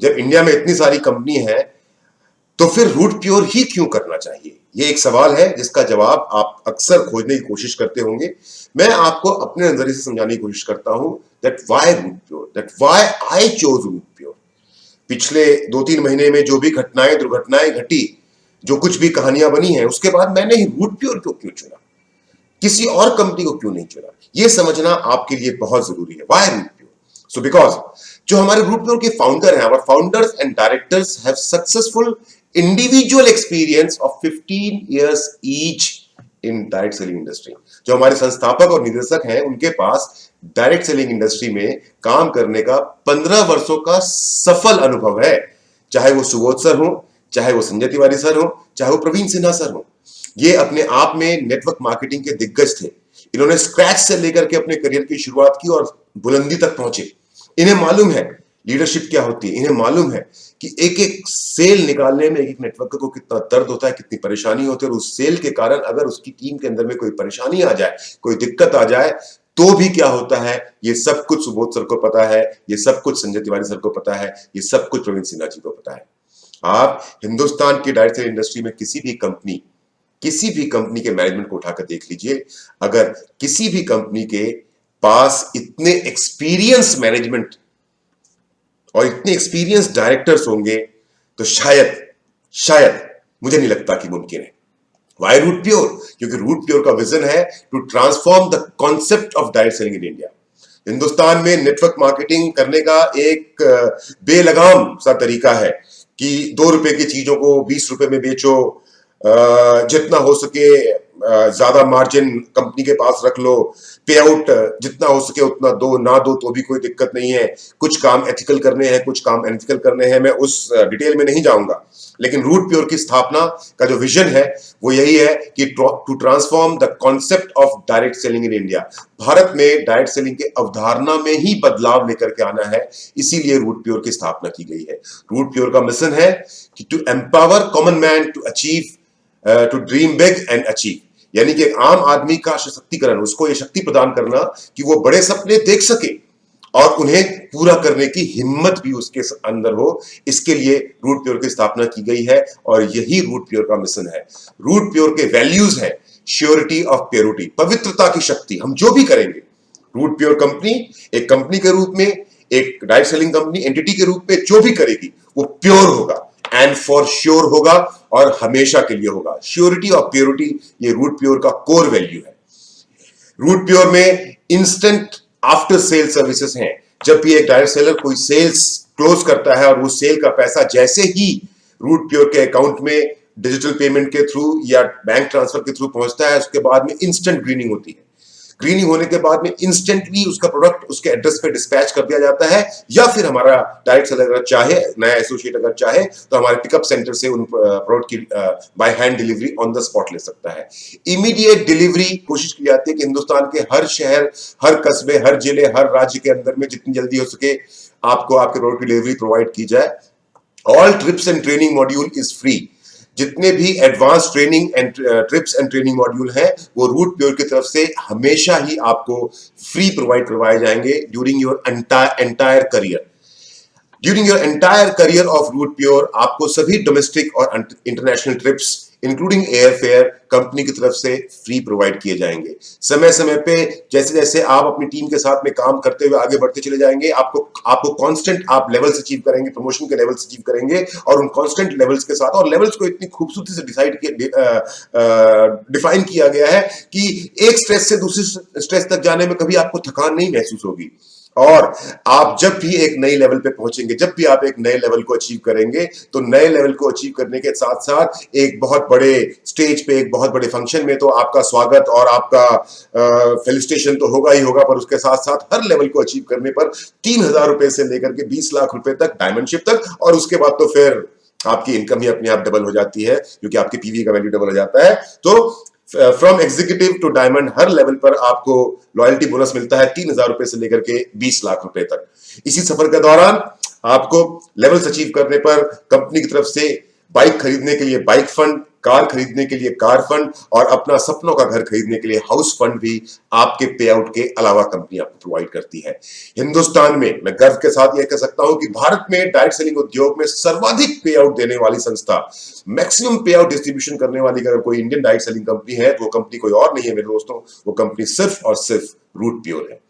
जब इंडिया में इतनी सारी कंपनी है तो फिर रूट प्योर ही क्यों करना चाहिए? ये एक सवाल है जिसका जवाब आप अक्सर खोजने की कोशिश करते होंगे। मैं आपको अपने नजरिए से समझाने की कोशिश करता हूं that why Root Pure, that why I chose Root Pure. पिछले 2-3 महीने में जो भी घटनाएं दुर्घटनाएं घटी, जो कुछ भी कहानियां बनी हैं, उसके बाद मैंने ही रूट प्योर को क्यों चुना, किसी और कंपनी को क्यों नहीं चुना, ये समझना आपके लिए बहुत जरूरी है। Why Root Pure? So because जो हमारे रूट प्योर के फाउंडर हैं, our founders and directors have successful individual experience of 15 years each in direct selling industry. जो हमारे संस्थापक और निदेशक हैं, उनके पास डायरेक्ट सेलिंग इंडस्ट्री में काम करने का 15 वर्षों का सफल अनुभव है। चाहे वो सुबोध सर हो, चाहे वो संजय तिवारी सर हो, चाहे वो प्रवीण सिन्हा सर हो। ये अपने आप में नेटवर्क मार्केटिंग के दिग्गज थे। इन्होंने स्क्रैच से लेकर के अपने करियर की शुरुआत की और बुलंदी तक पहुंचे। इन्हें मालूम है लीडरशिप क्या होती है। इन्हें मालूम है कि एक एक सेल निकालने में एक एक नेटवर्कर को कितना दर्द होता है, कितनी परेशानी होती है, और उस सेल के कारण अगर उसकी टीम के अंदर में कोई परेशानी आ जाए, कोई दिक्कत आ जाए, तो भी क्या होता है, ये सब कुछ सुबोध सर को पता है, ये सब कुछ संजय तिवारी सर को पता है, ये सब कुछ प्रवीण सिन्हा जी को पता है। आप हिंदुस्तान की डायरेक्ट सेलिंग इंडस्ट्री में किसी भी कंपनी के मैनेजमेंट को उठाकर देख लीजिए। अगर किसी भी कंपनी के पास इतने एक्सपीरियंस मैनेजमेंट और इतने एक्सपीरियंस डायरेक्टर्स होंगे तो शायद मुझे नहीं लगता कि मुमकिन है। Why Root Pure? क्योंकि रूट प्योर का विजन है to transform the concept of direct selling in India. Hindustan में नेटवर्क मार्केटिंग करने का एक बेलगाम सा तरीका है कि 2 रुपए की चीजों को 20 रुपए में बेचो, जितना हो सके ज्यादा मार्जिन कंपनी के पास रख लो, पे आउट जितना हो सके उतना दो, ना दो तो भी कोई दिक्कत नहीं है, कुछ काम एथिकल करने हैं, कुछ काम अनएथिकल करने हैं। मैं उस डिटेल में नहीं जाऊंगा, लेकिन रूट प्योर की स्थापना का जो विजन है वो यही है कि to transform the concept of direct selling in India. Bharat में डायरेक्ट सेलिंग के अवधारणा में ही बदलाव लेकर के आना है, इसीलिए रूट प्योर की स्थापना की गई है। रूट प्योर का मिशन है कि to empower common man to achieve, to dream big and achieve, यानी कि एक आम आदमी का सशक्तिकरण, उसको ये शक्ति प्रदान करना कि वो बड़े सपने देख सके और उन्हें पूरा करने की हिम्मत भी उसके अंदर हो। इसके लिए रूट प्योर की स्थापना की गई है और यही रूट प्योर का मिशन है। रूट प्योर के वैल्यूज है श्योरिटी ऑफ प्योरिटी, पवित्रता की शक्ति। हम जो भी करेंगे, रूट प्योर कंपनी एक कंपनी के रूप में, एक डायरेक्ट सेलिंग कंपनी एंटिटी के रूप में जो भी करेगी वो प्योर होगा एंड फॉर श्योर होगा और हमेशा के लिए होगा। श्योरिटी और प्योरिटी ये रूट प्योर का कोर वैल्यू है। रूट प्योर में इंस्टेंट आफ्टर सेल सर्विसेज हैं। जब भी एक डायरेक्ट सेलर कोई सेल्स क्लोज करता है और वो सेल का पैसा जैसे ही रूट प्योर के अकाउंट में डिजिटल पेमेंट के थ्रू या बैंक ट्रांसफर के थ्रू पहुंचता है, उसके बाद में इंस्टेंट ग्रीनिंग होती है। ग्रीनिंग होने के बाद में इंस्टेंटली उसका प्रोडक्ट उसके एड्रेस पे डिस्पैच कर दिया जाता है, या फिर हमारा डायरेक्ट सेलर अगर चाहे, नया एसोसिएट अगर चाहे तो हमारे पिकअप सेंटर से उन प्रोडक्ट की by hand delivery on the spot ले सकता है। इमीडिएट डिलीवरी कोशिश की जाती है कि हिंदुस्तान के हर शहर, हर कस्बे, हर जिले, हर राज्य के अंदर में जितनी जल्दी हो सके आपको आपके प्रोडक्ट की डिलीवरी प्रोवाइड की जाए। All trips and training module is free. जितने भी advance training and trips and training module हैं वो रूट प्योर की तरफ से हमेशा ही आपको फ्री प्रोवाइड करवाए जाएंगे during your entire career. During your entire career of Root Pure आपको सभी डोमेस्टिक और international trips including air fare company की तरफ से फ्री प्रोवाइड किए जाएंगे। समय समय पे जैसे जैसे आप अपनी टीम के साथ में काम करते हुए आगे बढ़ते चले जाएंगे, आपको कांस्टेंट आप लेवल्स अचीव करेंगे, प्रमोशन के लेवल्स अचीव करेंगे, और उन कांस्टेंट लेवल्स के साथ, और लेवल्स को इतनी खूबसूरती से डिफाइन किया गया है कि एक स्ट्रेस से दूसरी स्ट्रेस तक जाने में कभी आपको थकान नहीं महसूस होगी। और आप जब भी एक नई लेवल पे पहुंचेंगे, जब भी आप एक नए लेवल को अचीव करेंगे, तो नए लेवल को अचीव करने के साथ साथ एक बहुत बड़े स्टेज पे, एक बहुत बड़े फंक्शन में तो आपका स्वागत और आपका फेलिसिटेशन तो होगा ही होगा, पर उसके साथ साथ हर लेवल को अचीव करने पर 3,000 रुपए से लेकर के 20 लाख रुपए तक, डायमंडशिप तक, और उसके बाद तो फिर आपकी इनकम ही अपने आप डबल हो जाती है, क्योंकि आपकी पीवी का वैल्यू डबल हो जाता है। तो फ्रॉम एग्जीक्यूटिव टू डायमंड हर लेवल पर आपको लॉयल्टी बोनस मिलता है 3,000 रुपए से लेकर के 20 लाख रुपए तक। इसी सफर के दौरान आपको लेवल्स अचीव करने पर कंपनी की तरफ से बाइक खरीदने के लिए बाइक फंड, कार खरीदने के लिए कार फंड और अपना सपनों का घर खरीदने के लिए हाउस फंड भी आपके पे आउट के अलावा कंपनी आपको प्रोवाइड करती है। हिंदुस्तान में मैं गर्व के साथ यह कह सकता हूं कि भारत में डायरेक्ट सेलिंग उद्योग में सर्वाधिक पे आउट देने वाली संस्था, मैक्सिमम पे आउट डिस्ट्रीब्यूशन करने वाली अगर कोई इंडियन डायरेक्ट सेलिंग कंपनी है तो वो कंपनी कोई और नहीं है मेरे दोस्तों, वो कंपनी सिर्फ और सिर्फ रूट प्योर है।